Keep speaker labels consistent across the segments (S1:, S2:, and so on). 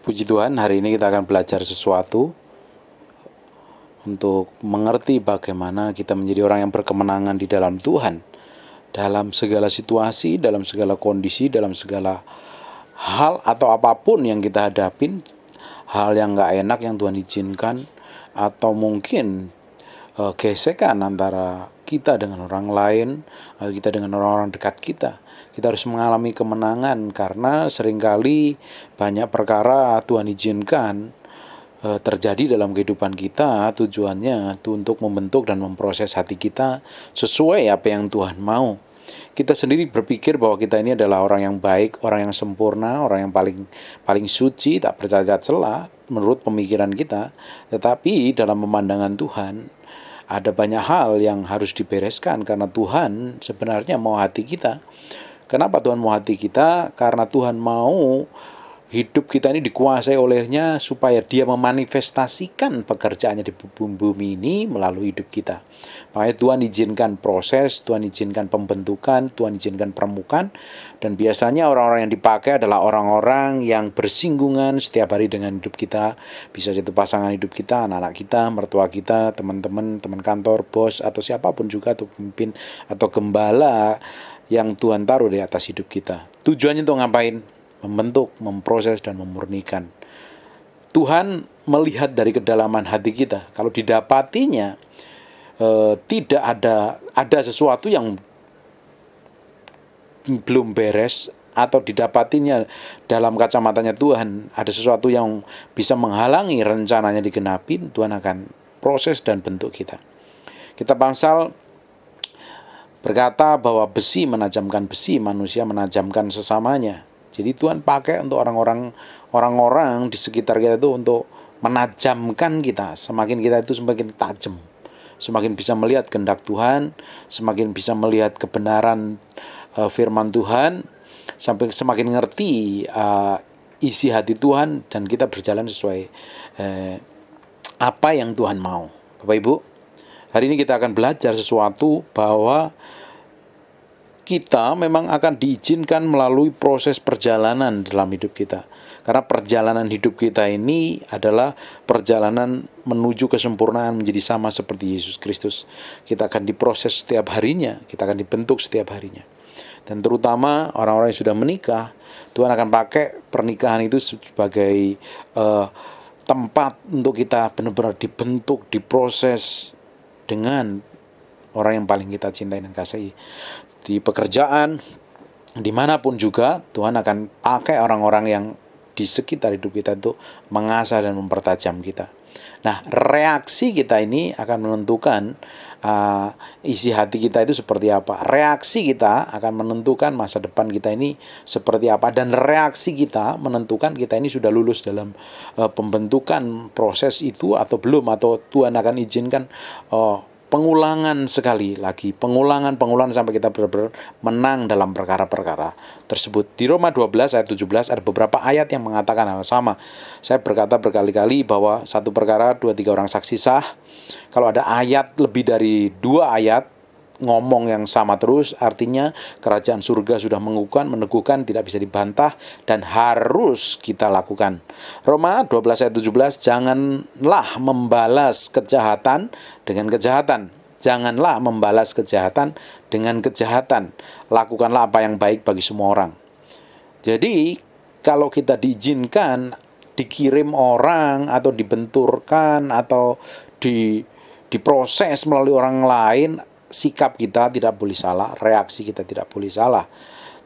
S1: Puji Tuhan, hari ini kita akan belajar sesuatu untuk mengerti bagaimana kita menjadi orang yang berkemenangan di dalam Tuhan. Dalam segala situasi, dalam segala kondisi, dalam segala hal atau apapun yang kita hadapin, hal yang gak enak yang Tuhan izinkan, atau mungkin gesekan antara kita dengan orang lain, atau kita dengan orang-orang dekat kita. Kita harus mengalami kemenangan karena seringkali banyak perkara Tuhan izinkan terjadi dalam kehidupan kita. Tujuannya itu untuk membentuk dan memproses hati kita sesuai apa yang Tuhan mau. Kita sendiri berpikir bahwa kita ini adalah orang yang baik, orang yang sempurna, orang yang paling suci, tak bercacat celah menurut pemikiran kita. Tetapi dalam pemandangan Tuhan, ada banyak hal yang harus dibereskan karena Tuhan sebenarnya mau hati kita. Kenapa Tuhan mau hati kita? Karena Tuhan mau hidup kita ini dikuasai olehnya supaya Dia memanifestasikan pekerjaannya di bumi ini melalui hidup kita. Makanya Tuhan izinkan proses, Tuhan izinkan pembentukan, Tuhan izinkan permukaan. Dan biasanya orang-orang yang dipakai adalah orang-orang yang bersinggungan setiap hari dengan hidup kita. Bisa itu pasangan hidup kita, anak-anak kita, mertua kita, teman-teman, teman kantor, bos, atau siapapun juga, atau pemimpin, atau gembala yang Tuhan taruh di atas hidup kita. Tujuannya untuk ngapain? Membentuk, memproses, dan memurnikan. Tuhan melihat dari kedalaman hati kita. Kalau didapatinya tidak ada sesuatu yang belum beres, atau didapatinya dalam kacamatanya Tuhan ada sesuatu yang bisa menghalangi rencananya digenapin, Tuhan akan proses dan bentuk kita. Kitab Amsal berkata bahwa besi menajamkan besi, manusia menajamkan sesamanya. Jadi Tuhan pakai untuk orang-orang di sekitar kita itu untuk menajamkan kita. Semakin kita itu semakin tajam, semakin bisa melihat kehendak Tuhan, semakin bisa melihat kebenaran firman Tuhan, sampai semakin ngerti isi hati Tuhan, dan kita berjalan sesuai apa yang Tuhan mau. Bapak Ibu, hari ini kita akan belajar sesuatu bahwa kita memang akan diizinkan melalui proses perjalanan dalam hidup kita. Karena perjalanan hidup kita ini adalah perjalanan menuju kesempurnaan menjadi sama seperti Yesus Kristus. Kita akan diproses setiap harinya, kita akan dibentuk setiap harinya. Dan terutama orang-orang yang sudah menikah, Tuhan akan pakai pernikahan itu sebagai tempat untuk kita benar-benar dibentuk, diproses dengan orang yang paling kita cintai dan kasihi. Di pekerjaan, dimanapun juga, Tuhan akan pakai orang-orang yang di sekitar hidup kita untuk mengasah dan mempertajam kita. Nah, reaksi kita ini akan menentukan isi hati kita itu seperti apa. Reaksi kita akan menentukan masa depan kita ini seperti apa. Dan reaksi kita menentukan kita ini sudah lulus dalam pembentukan proses itu atau belum. Atau Tuhan akan izinkan pengulangan sekali lagi, pengulangan sampai kita benar-benar menang dalam perkara-perkara tersebut. Di Roma 12 ayat 17 ada beberapa ayat yang mengatakan hal sama. Saya berkata berkali-kali bahwa satu perkara 2-3 orang saksi sah. Kalau ada ayat lebih dari 2 ayat ngomong yang sama terus, artinya kerajaan surga sudah meneguhkan, tidak bisa dibantah, dan harus kita lakukan. Roma 12 ayat 17, janganlah membalas kejahatan dengan kejahatan. Janganlah membalas kejahatan dengan kejahatan. Lakukanlah apa yang baik bagi semua orang. Jadi, kalau kita diizinkan, dikirim orang, atau dibenturkan, atau diproses melalui orang lain, sikap kita tidak boleh salah, reaksi kita tidak boleh salah.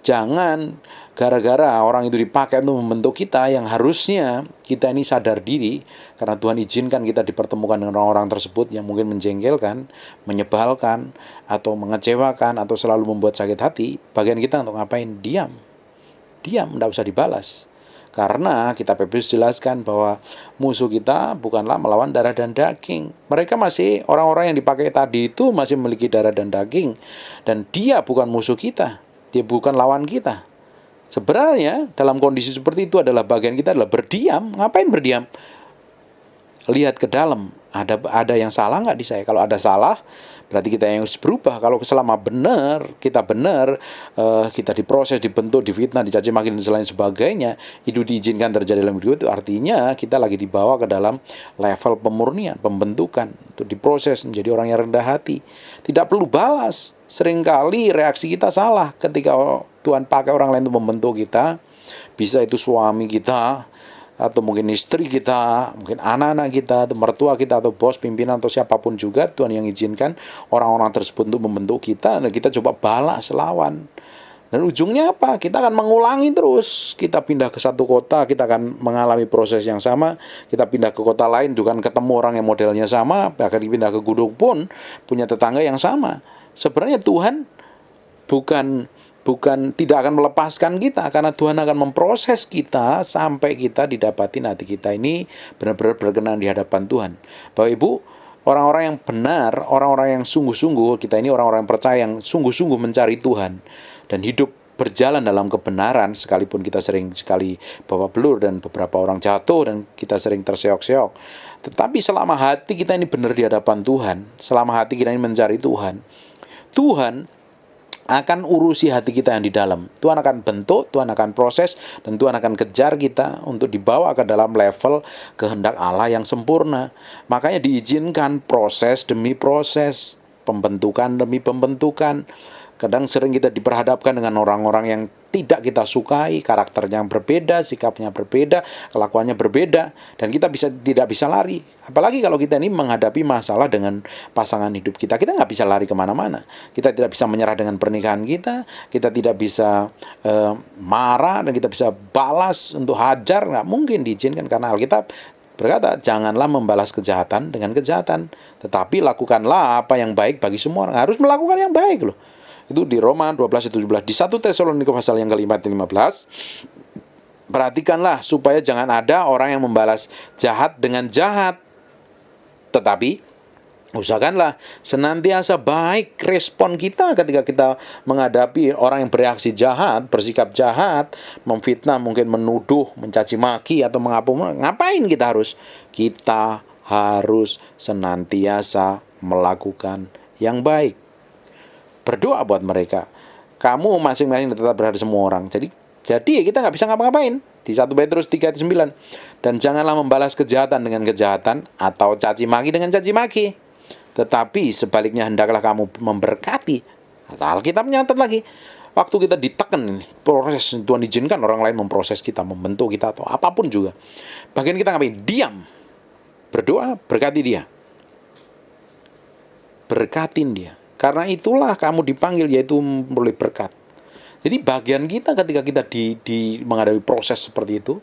S1: Jangan gara-gara orang itu dipakai untuk membentuk kita, yang harusnya kita ini sadar diri, karena Tuhan izinkan kita dipertemukan dengan orang-orang tersebut yang mungkin menjengkelkan, menyebalkan, atau mengecewakan, atau selalu membuat sakit hati. Bagian kita untuk ngapain? Diam, tidak usah dibalas. Karena kitab Efesus jelaskan bahwa musuh kita bukanlah melawan darah dan daging. Mereka masih, orang-orang yang dipakai tadi itu masih memiliki darah dan daging. Dan dia bukan musuh kita, dia bukan lawan kita. Sebenarnya dalam kondisi seperti itu adalah bagian kita adalah berdiam. Ngapain berdiam? Lihat ke dalam, ada yang salah nggak di saya? Kalau ada salah, Berarti kita yang harus berubah. Kalau selama benar, kita diproses, dibentuk, difitnah, dicaci maki dan lain sebagainya, itu diizinkan terjadi dalam hidup, itu artinya kita lagi dibawa ke dalam level pemurnian, pembentukan, untuk diproses menjadi orang yang rendah hati. Tidak perlu balas. Seringkali reaksi kita salah ketika Tuhan pakai orang lain untuk membentuk kita. Bisa itu suami kita, atau mungkin istri kita, mungkin anak-anak kita, atau mertua kita, atau bos, pimpinan, atau siapapun juga, Tuhan yang izinkan orang-orang tersebut untuk membentuk kita, dan kita coba balas, lawan. Dan ujungnya apa? Kita akan mengulangi terus. Kita pindah ke satu kota, kita akan mengalami proses yang sama. Kita pindah ke kota lain, juga ketemu orang yang modelnya sama. Bahkan pindah ke gunung pun punya tetangga yang sama. Sebenarnya Tuhan bukan tidak akan melepaskan kita, karena Tuhan akan memproses kita sampai kita didapati hati kita ini benar-benar berkenan di hadapan Tuhan. Bapak Ibu, orang-orang yang benar, orang-orang yang sungguh-sungguh, kita ini orang-orang yang percaya, yang sungguh-sungguh mencari Tuhan dan hidup berjalan dalam kebenaran, sekalipun kita sering sekali bawa belur dan beberapa orang jatuh dan kita sering terseok-seok. Tetapi selama hati kita ini benar di hadapan Tuhan, selama hati kita ini mencari Tuhan, Tuhan akan urusi hati kita yang di dalam. Tuhan akan bentuk, Tuhan akan proses, dan Tuhan akan kejar kita untuk dibawa ke dalam level kehendak Allah yang sempurna. Makanya diizinkan proses demi proses, pembentukan demi pembentukan. Kadang sering kita diperhadapkan dengan orang-orang yang tidak kita sukai, karakternya yang berbeda, sikapnya berbeda, kelakuannya berbeda, dan kita tidak bisa lari. Apalagi kalau kita ini menghadapi masalah dengan pasangan hidup kita nggak bisa lari kemana-mana. Kita tidak bisa menyerah dengan pernikahan kita tidak bisa marah, dan kita bisa balas untuk hajar, nggak mungkin diizinkan, karena Alkitab berkata, janganlah membalas kejahatan dengan kejahatan, tetapi lakukanlah apa yang baik bagi semua orang. Harus melakukan yang baik loh. Itu di Roma 12:17. Di 1 Tesalonika pasal yang ke-15, perhatikanlah supaya jangan ada orang yang membalas jahat dengan jahat, tetapi usahakanlah senantiasa baik respon kita ketika kita menghadapi orang yang bereaksi jahat, bersikap jahat, memfitnah, mungkin menuduh, mencaci maki, atau ngapain kita harus senantiasa melakukan yang baik. Berdoa buat mereka. Kamu masing-masing tetap berharga semua orang. Jadi kita nggak bisa ngapa-ngapain. Di 1 Petrus 3:9. Dan janganlah membalas kejahatan dengan kejahatan, atau caci maki dengan caci maki. Tetapi sebaliknya hendaklah kamu memberkati. Alkitab menyatat lagi. Waktu kita ditekan ini, proses Tuhan izinkan orang lain memproses kita, membentuk kita, atau apapun juga. Bagian kita ngapain? Diam. Berdoa, berkati dia. Berkatin dia. Karena itulah kamu dipanggil, yaitu memperoleh berkat. Jadi bagian kita ketika kita menghadapi proses seperti itu,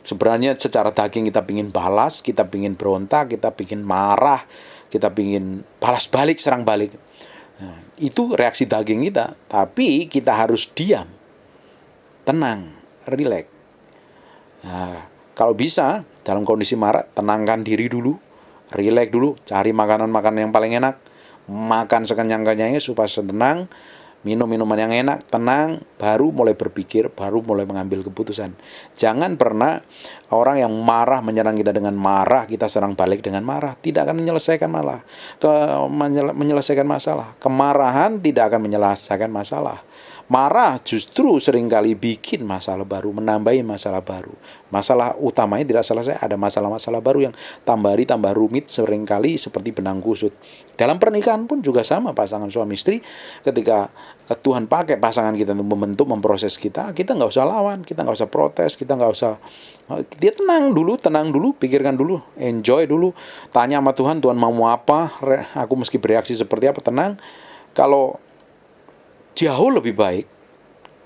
S1: sebenarnya secara daging kita pingin balas, kita pingin berontak, kita pingin marah, kita pingin balas balik, serang balik. Nah, itu reaksi daging kita. Tapi kita harus diam, tenang, rileks. Nah, kalau bisa dalam kondisi marah, tenangkan diri dulu, rileks dulu, cari makanan-makanan yang paling enak, makan sekenyang-kenyangnya supaya tenang, minum minuman yang enak, tenang, baru mulai berpikir, baru mulai mengambil keputusan. Jangan pernah orang yang marah menyerang kita dengan marah, kita serang balik dengan marah. Tidak akan menyelesaikan masalah. Kemarahan tidak akan menyelesaikan masalah. Marah justru seringkali bikin masalah baru, menambahi masalah baru. Masalah utamanya tidak selesai, ada masalah-masalah baru yang tambah rumit, seringkali seperti benang kusut. Dalam pernikahan pun juga sama, pasangan suami istri, ketika Tuhan pakai pasangan kita untuk membentuk, memproses kita nggak usah lawan, kita nggak usah protes, kita nggak usah, dia tenang dulu, pikirkan dulu, enjoy dulu, tanya sama Tuhan mau apa, aku mesti bereaksi seperti apa, tenang. Kalau jauh lebih baik,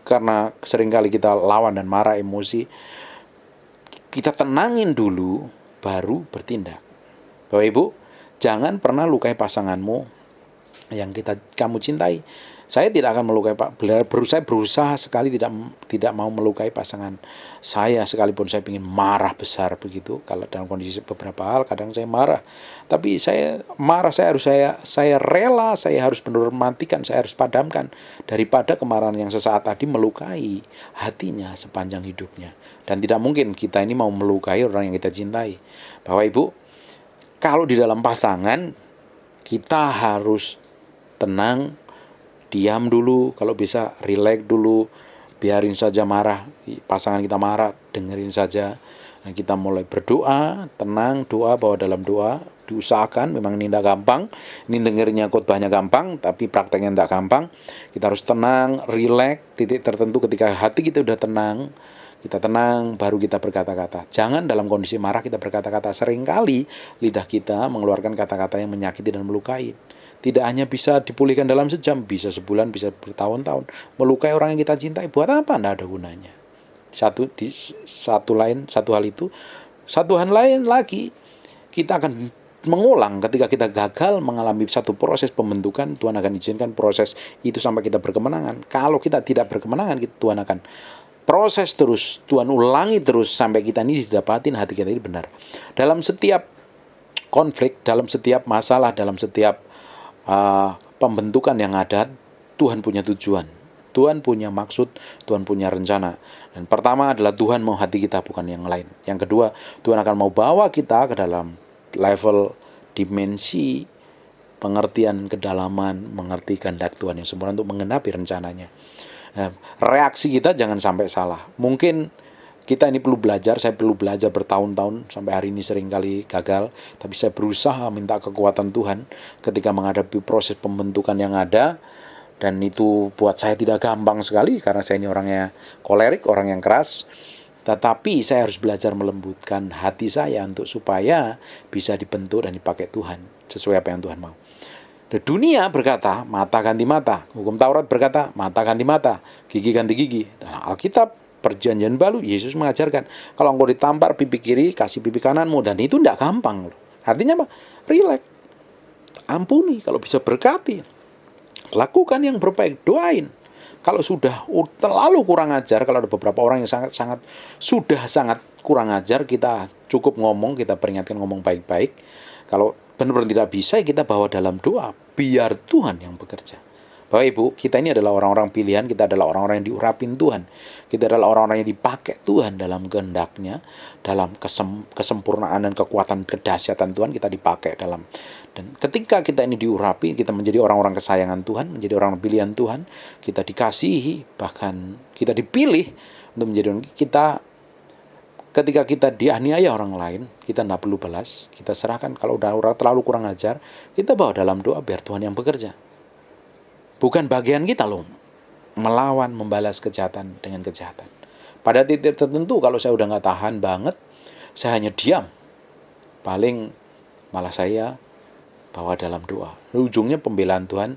S1: karena seringkali kita lawan dan marah, emosi, kita tenangin dulu, baru bertindak. Bapak Ibu, jangan pernah lukai pasanganmu yang kamu cintai. Saya tidak akan melukai, berusaha sekali tidak mau melukai pasangan saya, sekalipun saya ingin marah besar begitu. Kalau dalam kondisi beberapa hal, kadang saya marah, tapi saya marah, saya rela, saya harus benar-benar matikan, saya harus padamkan, daripada kemarahan yang sesaat tadi melukai hatinya sepanjang hidupnya. Dan tidak mungkin kita ini mau melukai orang yang kita cintai. Bapak Ibu, kalau di dalam pasangan, Kita harus tenang, diam dulu, kalau bisa relax dulu, biarin saja marah, pasangan kita marah, dengerin saja. Nah, kita mulai berdoa, tenang, doa, bahwa dalam doa diusahakan, memang ini tidak gampang, ini dengernya khotbahnya gampang, tapi prakteknya tidak gampang. Kita harus tenang, relax, titik tertentu ketika hati kita udah tenang, kita tenang, baru kita berkata-kata. Jangan dalam kondisi marah kita berkata-kata. Seringkali lidah kita mengeluarkan kata-kata yang menyakiti dan melukai. Tidak hanya bisa dipulihkan dalam sejam, bisa sebulan, bisa bertahun-tahun. Melukai orang yang kita cintai, buat apa? Tidak ada gunanya. Satu hal itu, satu hal lain lagi, kita akan mengulang ketika kita gagal mengalami satu proses pembentukan. Tuhan akan izinkan proses itu sampai kita berkemenangan. Kalau kita tidak berkemenangan, Tuhan akan proses terus, Tuhan ulangi terus sampai kita ini didapatin hati kita ini benar. Dalam setiap konflik, dalam setiap masalah, dalam setiap pembentukan yang ada, Tuhan punya tujuan, Tuhan punya maksud, Tuhan punya rencana. Dan pertama adalah Tuhan mau hati kita, bukan yang lain. Yang kedua, Tuhan akan mau bawa kita ke dalam level dimensi pengertian kedalaman, mengerti kehendak Tuhan yang sempurna untuk menggenapi rencananya. Reaksi kita jangan sampai salah. Mungkin kita ini perlu belajar, saya perlu belajar bertahun-tahun, sampai hari ini seringkali gagal, tapi saya berusaha minta kekuatan Tuhan ketika menghadapi proses pembentukan yang ada. Dan itu buat saya tidak gampang sekali, karena saya ini orangnya kolerik, orang yang keras. Tetapi saya harus belajar melembutkan hati saya untuk supaya bisa dibentuk dan dipakai Tuhan sesuai apa yang Tuhan mau. Dunia berkata, mata ganti mata. Hukum Taurat berkata, mata ganti mata, gigi ganti gigi. Dan Alkitab, Perjanjian Baru, Yesus mengajarkan, kalau engkau ditampar pipi kiri, kasih pipi kananmu. Dan itu tidak gampang. Artinya apa? Relax. Ampuni, kalau bisa berkati. Lakukan yang berbaik, doain. Kalau sudah terlalu kurang ajar, kalau ada beberapa orang yang sudah sangat kurang ajar, kita cukup ngomong, kita peringatkan ngomong baik-baik. Kalau benar-benar tidak bisa, kita bawa dalam doa, biar Tuhan yang bekerja. Bapak Ibu, kita ini adalah orang-orang pilihan, kita adalah orang-orang yang diurapin Tuhan. Kita adalah orang-orang yang dipakai Tuhan dalam kehendaknya, dalam kesempurnaan dan kekuatan kedahsyatan Tuhan, kita dipakai dalam. Dan ketika kita ini diurapi, kita menjadi orang-orang kesayangan Tuhan, menjadi orang pilihan Tuhan, kita dikasihi, bahkan kita dipilih untuk menjadi kita. Ketika kita dianiaya orang lain, kita tidak perlu balas, kita serahkan. Kalau udah terlalu kurang ajar, kita bawa dalam doa biar Tuhan yang bekerja. Bukan bagian kita loh melawan, membalas kejahatan dengan kejahatan. Pada titik tertentu kalau saya udah nggak tahan banget, saya hanya diam. Paling malah saya bawa dalam doa. Ujungnya pembelaan Tuhan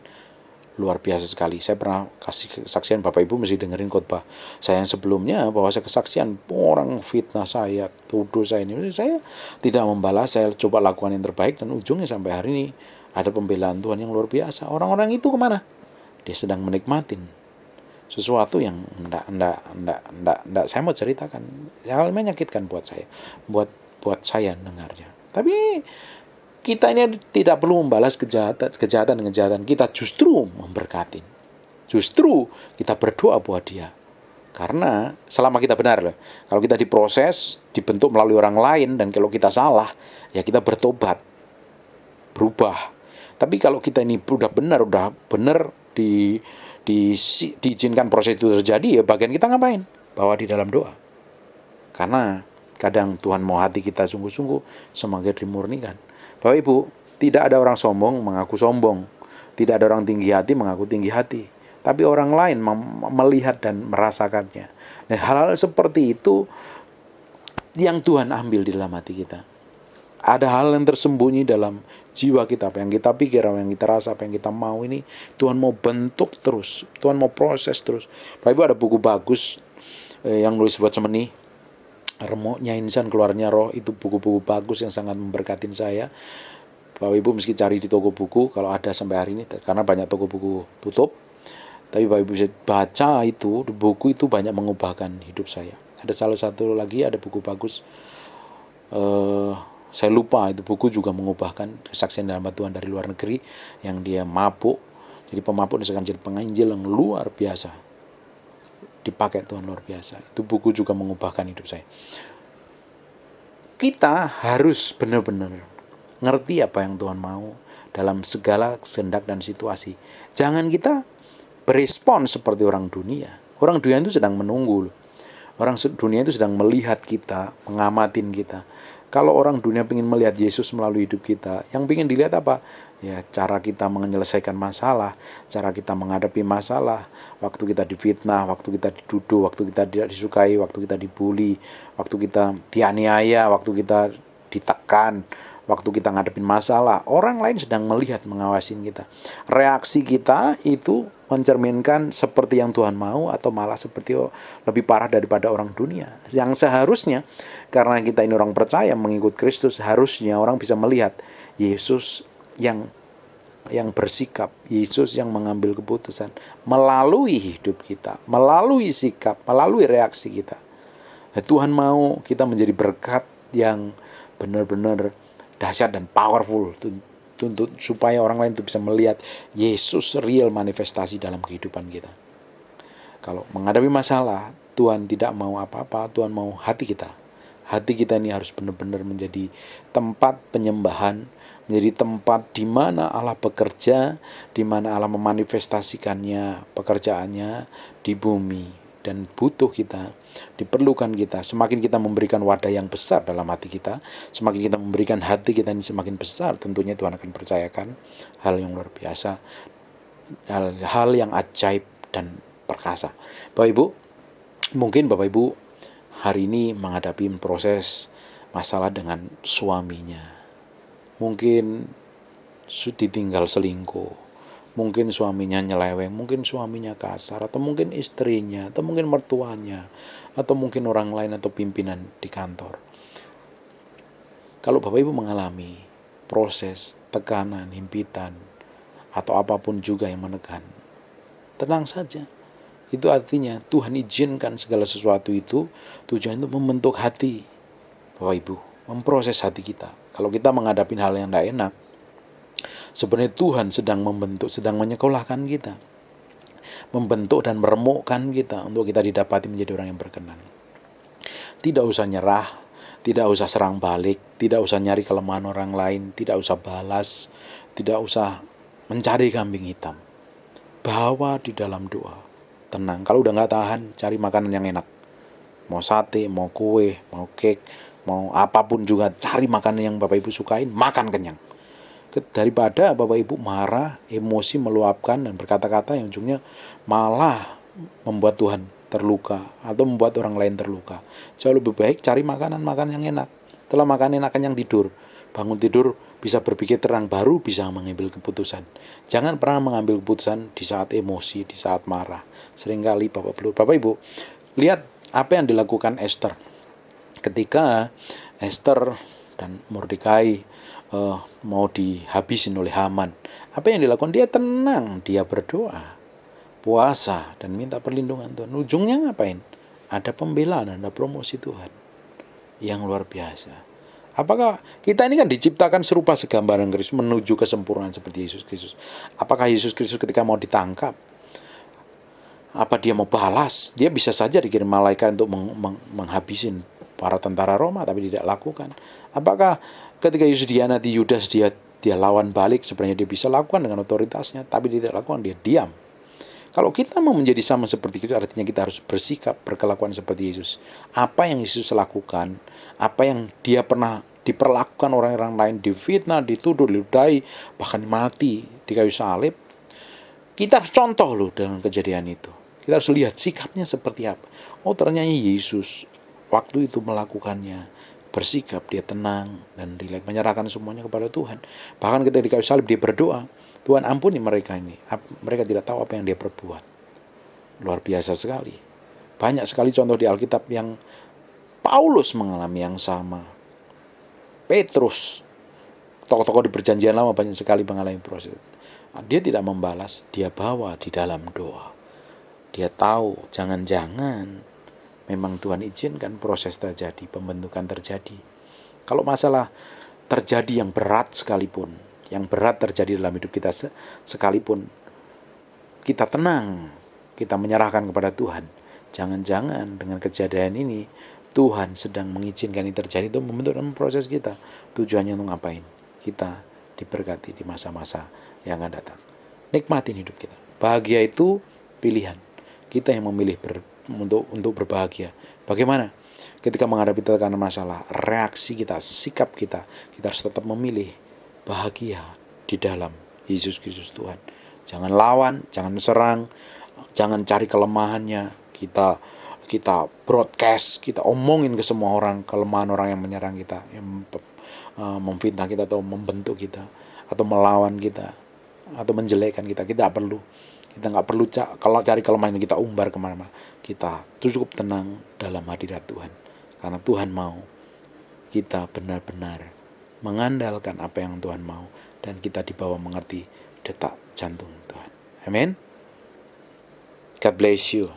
S1: luar biasa sekali. Saya pernah kasih kesaksian, Bapak Ibu mesti dengerin khotbah saya yang sebelumnya, bahwa saya kesaksian orang fitnah saya, tuduh saya ini. Saya tidak membalas, saya coba lakukan yang terbaik, dan ujungnya sampai hari ini ada pembelaan Tuhan yang luar biasa. Orang-orang itu kemana? Dia sedang menikmatin sesuatu yang enggak saya mau ceritakan. Hal menyakitkan buat saya, buat saya dengarnya. Tapi kita ini tidak perlu membalas kejahatan dengan kejahatan. Kita justru memberkati. Justru kita berdoa buat dia. Karena selama kita benar, kalau kita diproses, dibentuk melalui orang lain, dan kalau kita salah, ya kita bertobat, berubah. Tapi kalau kita ini udah benar diizinkan proses itu terjadi, ya bagian kita ngapain? Bawa di dalam doa. Karena kadang Tuhan mau hati kita sungguh-sungguh semakin dimurnikan. Bapak Ibu, tidak ada orang sombong mengaku sombong. Tidak ada orang tinggi hati mengaku tinggi hati. Tapi orang lain melihat dan merasakannya. Nah, hal-hal seperti itu yang Tuhan ambil di dalam hati kita. Ada hal yang tersembunyi dalam jiwa kita, apa yang kita pikir, apa yang kita rasa, apa yang kita mau, ini Tuhan mau bentuk terus, Tuhan mau proses terus. Bapak Ibu, ada buku bagus yang nulis buat semeni, Remuknya Insan Keluarnya Roh. Itu buku-buku bagus yang sangat memberkatin saya. Bapak Ibu mesti cari di toko buku kalau ada sampai hari ini, karena banyak toko buku tutup. Tapi Bapak Ibu bisa baca itu, buku itu banyak mengubahkan hidup saya. Ada salah satu lagi, ada buku bagus, saya lupa, itu buku juga mengubahkan kesaksian dalam Tuhan dari luar negeri, yang dia mabuk, jadi pemabuk, dan sekarang jadi penginjil yang luar biasa, dipakai Tuhan luar biasa. Itu buku juga mengubahkan hidup saya. Kita harus benar-benar ngerti apa yang Tuhan mau, dalam segala kehendak dan situasi. Jangan kita berespon seperti orang dunia. Orang dunia itu sedang menunggu. Orang dunia itu sedang melihat kita, mengamatin kita. Kalau orang dunia ingin melihat Yesus melalui hidup kita, yang ingin dilihat apa? Ya, cara kita menyelesaikan masalah, cara kita menghadapi masalah, waktu kita difitnah, waktu kita dituduh, waktu kita tidak disukai, waktu kita dibully, waktu kita dianiaya, waktu kita ditekan, waktu kita ngadepin masalah. Orang lain sedang melihat, mengawasin kita. Reaksi kita itu mencerminkan seperti yang Tuhan mau atau malah seperti lebih parah daripada orang dunia. Yang seharusnya, karena kita ini orang percaya mengikut Kristus, harusnya orang bisa melihat Yesus yang bersikap, Yesus yang mengambil keputusan melalui hidup kita, melalui sikap, melalui reaksi kita. Nah, Tuhan mau kita menjadi berkat yang benar-benar dahsyat dan powerful, tuntut supaya orang lain itu bisa melihat Yesus real manifestasi dalam kehidupan kita. Kalau menghadapi masalah, Tuhan tidak mau apa-apa, Tuhan mau hati kita. Hati kita ini harus benar-benar menjadi tempat penyembahan, menjadi tempat di mana Allah bekerja, di mana Allah memanifestasikannya, pekerjaannya di bumi. Dan butuh kita, diperlukan kita. Semakin kita memberikan wadah yang besar dalam hati kita, semakin kita memberikan hati kita ini semakin besar, tentunya Tuhan akan percayakan hal yang luar biasa, hal yang ajaib dan perkasa. Bapak Ibu, mungkin Bapak Ibu hari ini menghadapi proses masalah dengan suaminya. Mungkin ditinggal selingkuh, mungkin suaminya nyeleweng, mungkin suaminya kasar, atau mungkin istrinya, atau mungkin mertuanya, atau mungkin orang lain atau pimpinan di kantor. Kalau Bapak Ibu mengalami proses tekanan, himpitan, atau apapun juga yang menekan, tenang saja. Itu artinya Tuhan izinkan segala sesuatu itu tujuan untuk membentuk hati Bapak Ibu, memproses hati kita. Kalau kita menghadapi hal yang tidak enak, sebenarnya Tuhan sedang membentuk, sedang menyekolahkan kita, membentuk dan meremukkan kita untuk kita didapati menjadi orang yang berkenan. Tidak usah nyerah, tidak usah serang balik, tidak usah nyari kelemahan orang lain, tidak usah balas, tidak usah mencari kambing hitam. Bawa di dalam doa, tenang. Kalau udah gak tahan, cari makanan yang enak. Mau sate, mau kue, mau cake, mau apapun juga, cari makanan yang Bapak Ibu sukain, makan kenyang. Daripada Bapak Ibu marah, emosi, meluapkan, dan berkata-kata yang ujungnya malah membuat Tuhan terluka atau membuat orang lain terluka. Jauh lebih baik cari makanan yang enak. Setelah makan enak, kenyang, tidur. Bangun tidur, bisa berpikir terang, baru bisa mengambil keputusan. Jangan pernah mengambil keputusan di saat emosi, di saat marah. Seringkali Bapak Ibu, lihat apa yang dilakukan Esther. Ketika Esther dan Mordekai mau dihabisin oleh Haman, apa yang dilakukan? Dia tenang, dia berdoa, puasa, dan minta perlindungan Tuhan. Ujungnya ngapain? Ada pembelaan, ada promosi Tuhan yang luar biasa. Apakah kita ini kan diciptakan serupa segambaran Kristus, menuju kesempurnaan seperti Yesus Kristus? Apakah Yesus Kristus ketika mau ditangkap, apa dia mau balas? Dia bisa saja dikirim malaikat untuk menghabisin para tentara Roma, tapi tidak lakukan. Apakah ketika Yesus dihianati Yudas, dia lawan balik? Sebenarnya dia bisa lakukan dengan otoritasnya, tapi dia tidak lakukan, dia diam. Kalau kita mau menjadi sama seperti itu, artinya kita harus bersikap, berkelakuan seperti Yesus. Apa yang Yesus lakukan, apa yang dia pernah diperlakukan orang-orang lain, difitnah, dituduh, diludahi, bahkan mati di kayu salib, kita harus contoh loh dengan kejadian itu. Kita harus lihat sikapnya seperti apa. Oh, ternyata Yesus waktu itu melakukannya, bersikap, dia tenang dan rileks, menyerahkan semuanya kepada Tuhan. Bahkan ketika di kayu salib dia berdoa, Tuhan ampuni mereka ini, mereka tidak tahu apa yang dia perbuat. Luar biasa sekali. Banyak sekali contoh di Alkitab yang Paulus mengalami yang sama. Petrus, tokoh-tokoh di perjanjian lama banyak sekali mengalami proses. Dia tidak membalas, dia bawa di dalam doa. Dia tahu jangan-jangan memang Tuhan izinkan proses terjadi, pembentukan terjadi. Kalau masalah terjadi yang berat sekalipun, yang berat terjadi dalam hidup kita sekalipun, kita tenang, kita menyerahkan kepada Tuhan. Jangan-jangan dengan kejadian ini Tuhan sedang mengizinkan ini terjadi untuk membentuk dalam proses kita. Tujuannya untuk ngapain? Kita diberkati di masa-masa yang akan datang. Nikmatin hidup kita. Bahagia itu pilihan. Kita yang memilih untuk berbahagia. Bagaimana? Ketika menghadapi tekanan masalah, reaksi kita, sikap kita harus tetap memilih bahagia di dalam Yesus Kristus Tuhan. Jangan lawan, jangan serang, jangan cari kelemahannya. Kita broadcast, kita omongin ke semua orang kelemahan orang yang menyerang kita, yang memfitnah kita atau membentuk kita, atau melawan kita, atau menjelekkan kita. Kita nggak perlu kalau cari kelemahan kita umbar kemana-mana. Kita cukup tenang dalam hadirat Tuhan, karena Tuhan mau kita benar-benar mengandalkan apa yang Tuhan mau, dan kita dibawa mengerti detak jantung Tuhan. Amin. God bless you.